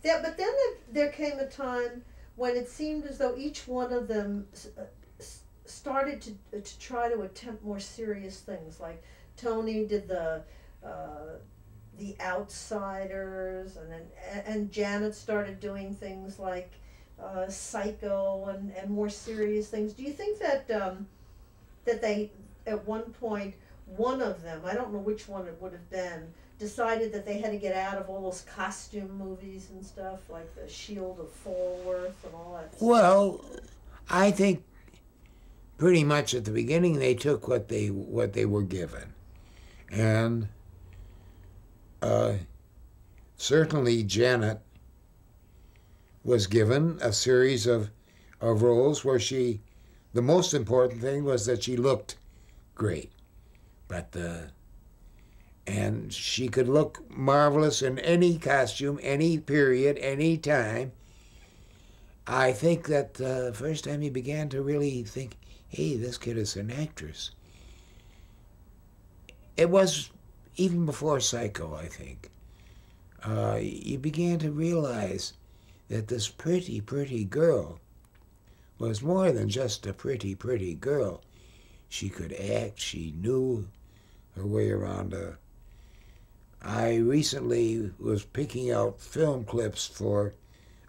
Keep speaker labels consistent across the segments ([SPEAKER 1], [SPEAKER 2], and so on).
[SPEAKER 1] But then there came a time when it seemed as though each one of them started to try to attempt more serious things. Like Tony did the Outsiders, and Janet started doing things like Psycho and more serious things. Do you think that that they at one point, one of them, I don't know which one it would have been, decided that they had to get out of all those costume movies and stuff, like the Shield of Falworth and all that stuff?
[SPEAKER 2] Well, I think pretty much at the beginning they took what they were given, and certainly Janet was given a series of roles where the most important thing was that she looked great, and she could look marvelous in any costume, any period, any time. I think that the first time he began to really think, hey, this kid is an actress, it was even before Psycho, I think. You began to realize that this pretty, pretty girl was more than just a pretty, pretty girl. She could act, she knew her way around. I recently was picking out film clips for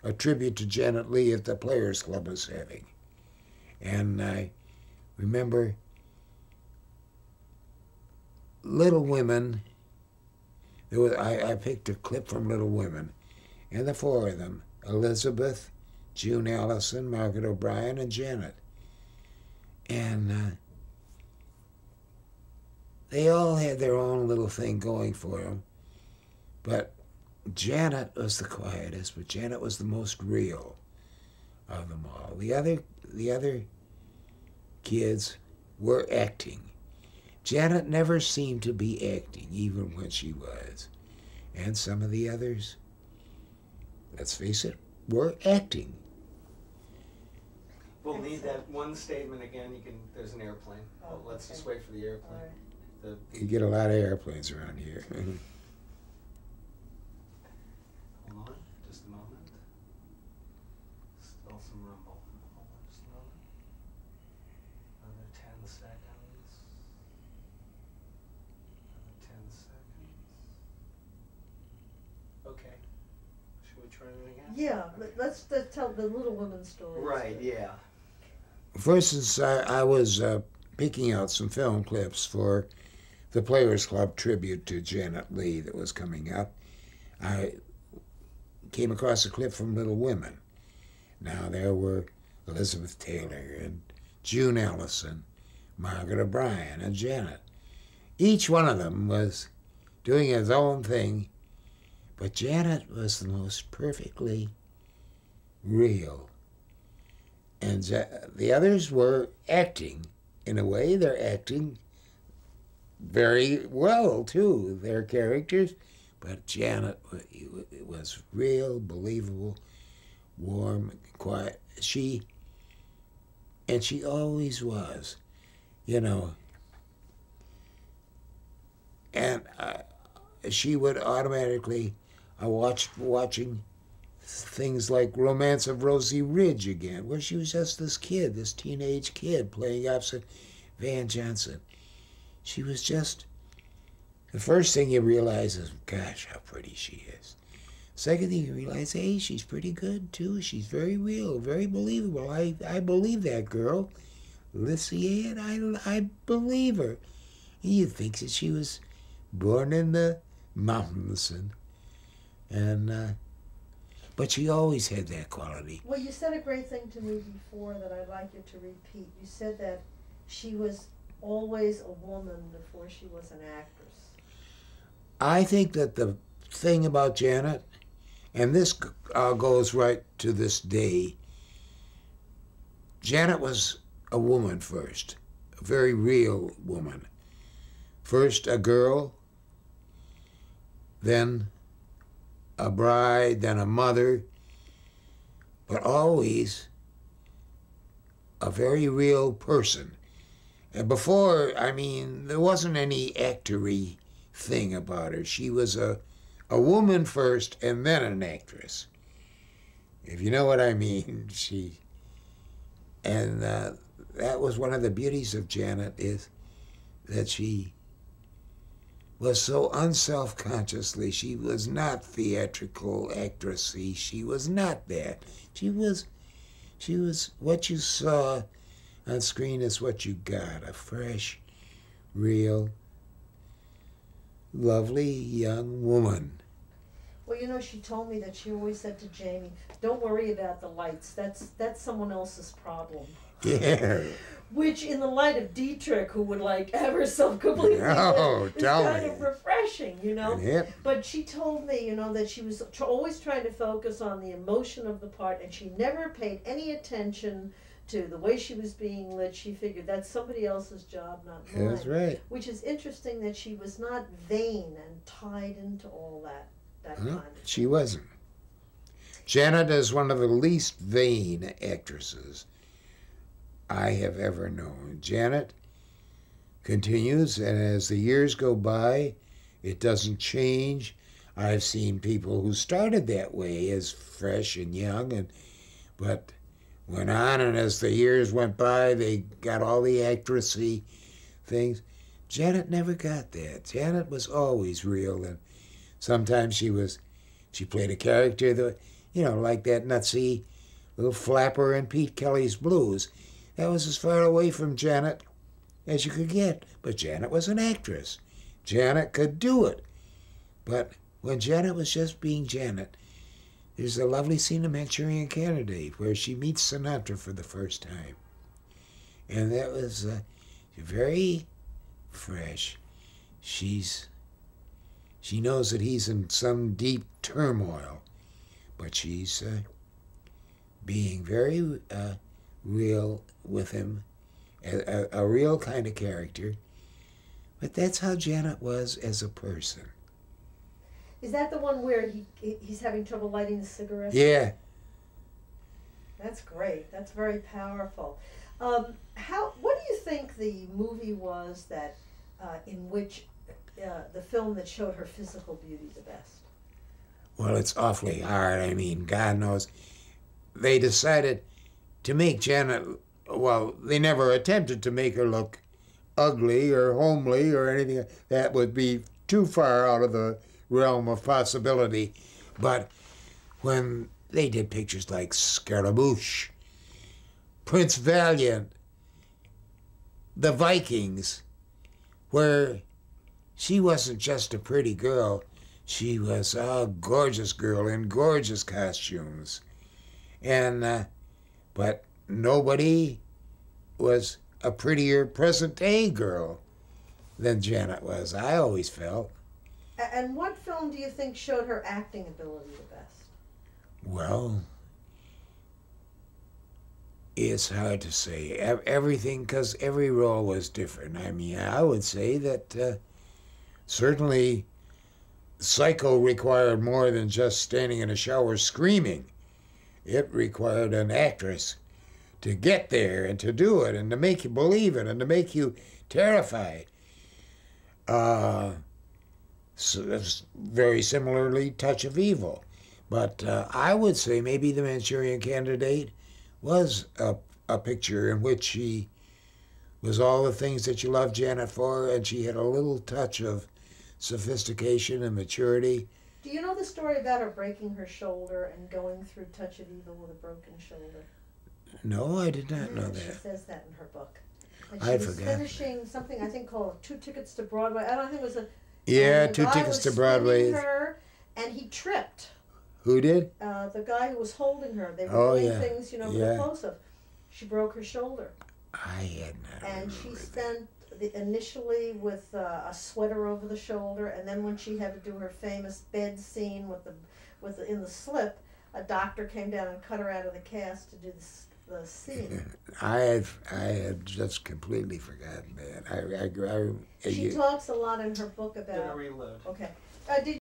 [SPEAKER 2] a tribute to Janet Leigh at the Players Club was having. And I remember Little Women. I picked a clip from Little Women, and the four of them, Elizabeth, June Allison, Margaret O'Brien, and Janet. And they all had their own little thing going for them, but Janet was the quietest, but Janet was the most real of them all. The other kids were acting. Janet never seemed to be acting, even when she was. And some of the others, let's face it, were acting.
[SPEAKER 3] We'll need that one statement again. There's an airplane. Well, let's just wait for the airplane.
[SPEAKER 1] Right.
[SPEAKER 2] You get a lot of airplanes around here.
[SPEAKER 3] Hold on, just a moment. Still some rumble. Hold on just a moment. Another 10 seconds. Another 10 seconds. Okay. Should we try it again?
[SPEAKER 1] Yeah, let's tell the Little Women story.
[SPEAKER 3] Right, yeah.
[SPEAKER 2] For instance, I was picking out some film clips for the Players Club tribute to Janet Leigh that was coming up. I came across a clip from Little Women. Now there were Elizabeth Taylor and June Allison, Margaret O'Brien, and Janet. Each one of them was doing his own thing, but Janet was the most perfectly real. And the others were acting. In a way, they're acting very well, too, their characters. But Janet was real, believable, warm, quiet. She always was, you know. And she would automatically, watching things like Romance of Rosie Ridge again, where she was just this kid, this teenage kid playing opposite Van Johnson. She was just, the first thing you realize is, gosh, how pretty she is. Second thing you realize, hey, she's pretty good too. She's very real, very believable. I believe that girl. Lissy Ann, I believe her. And you think that she was born in the mountains but she always had that quality.
[SPEAKER 1] Well, you said a great thing to me before that I'd like you to repeat. You said that she was always a woman before she was an actress.
[SPEAKER 2] I think that the thing about Janet, and this goes right to this day, Janet was a woman first, a very real woman. First a girl, then a bride, then a mother, but always a very real person. And before, I mean, there wasn't any actor-y thing about her. She was a woman first and then an actress. if you know what I mean. And that was one of the beauties of Janet, is that she was so unself-consciously, she was not theatrical actressy. She was not that. She was what you saw on screen is what you got, a fresh, real, lovely young woman.
[SPEAKER 1] Well, you know, she told me that she always said to Jamie, "Don't worry about the lights. That's someone else's problem."
[SPEAKER 2] Yeah.
[SPEAKER 1] Which, in the light of Dietrich, who would like have herself completely
[SPEAKER 2] Oh,
[SPEAKER 1] is
[SPEAKER 2] tell
[SPEAKER 1] kind
[SPEAKER 2] me.
[SPEAKER 1] of refreshing, you know.
[SPEAKER 2] Yep.
[SPEAKER 1] But she told me, you know, that she was always trying to focus on the emotion of the part, and she never paid any attention to the way she was being lit. She figured that's somebody else's job, not mine.
[SPEAKER 2] That's right.
[SPEAKER 1] Which is interesting that she was not vain and tied into all that kind
[SPEAKER 2] No,
[SPEAKER 1] of
[SPEAKER 2] she wasn't. Janet is one of the least vain actresses I have ever known. Janet continues, and as the years go by, it doesn't change. I've seen people who started that way as fresh and young, but went on, and as the years went by, they got all the actressy things. Janet never got that. Janet was always real, and sometimes she played a character that, you know, like that nutsy little flapper in Pete Kelly's Blues. That was as far away from Janet as you could get. But Janet was an actress. Janet could do it. But when Janet was just being Janet, there's a lovely scene in Manchurian Candidate where she meets Sinatra for the first time. And that was very fresh. She knows that he's in some deep turmoil, but she's being very real with him, a real kind of character. But that's how Janet was as a person.
[SPEAKER 1] Is that the one where he's having trouble lighting the cigarette?
[SPEAKER 2] Yeah.
[SPEAKER 1] That's great. That's very powerful. What do you think the movie was that in which the film that showed her physical beauty the best?
[SPEAKER 2] Well, it's awfully hard. I mean, God knows. They decided to make Janet, well, they never attempted to make her look ugly or homely or anything. That would be too far out of the realm of possibility. But when they did pictures like Scaramouche, Prince Valiant, The Vikings, where she wasn't just a pretty girl, she was a gorgeous girl in gorgeous costumes. And but nobody was a prettier present-day girl than Janet was, I always felt.
[SPEAKER 1] And what film do you think showed her acting ability the best?
[SPEAKER 2] Well, it's hard to say. Everything, because every role was different. I mean, I would say that certainly Psycho required more than just standing in a shower screaming. It required an actress to get there and to do it and to make you believe it and to make you terrified. So it's very similarly Touch of Evil. But I would say maybe The Manchurian Candidate was a picture in which she was all the things that you love Janet for, and she had a little touch of sophistication and maturity.
[SPEAKER 1] Do you know the story about her breaking her shoulder and going through Touch of Evil with a broken shoulder?
[SPEAKER 2] No, I did not know
[SPEAKER 1] She
[SPEAKER 2] that.
[SPEAKER 1] says that in her book. And
[SPEAKER 2] I
[SPEAKER 1] she was
[SPEAKER 2] forgot.
[SPEAKER 1] finishing something I think called 2 Tickets to Broadway. I don't think it was a...
[SPEAKER 2] Yeah,
[SPEAKER 1] and the
[SPEAKER 2] 2
[SPEAKER 1] guy
[SPEAKER 2] Tickets
[SPEAKER 1] was
[SPEAKER 2] to Broadway.
[SPEAKER 1] spinning her, and he tripped.
[SPEAKER 2] Who did?
[SPEAKER 1] The guy who was holding her. They were
[SPEAKER 2] Oh,
[SPEAKER 1] doing
[SPEAKER 2] yeah.
[SPEAKER 1] things, with
[SPEAKER 2] Yeah.
[SPEAKER 1] a close-up. She broke her shoulder.
[SPEAKER 2] I had not.
[SPEAKER 1] And she
[SPEAKER 2] remembered
[SPEAKER 1] spent initially with a sweater over the shoulder, and then when she had to do her famous bed scene in the slip, a doctor came down and cut her out of the cast to do the scene.
[SPEAKER 2] that. I had just completely forgotten that.
[SPEAKER 1] She talks a lot in her book about.
[SPEAKER 3] Reload.
[SPEAKER 1] Okay. Did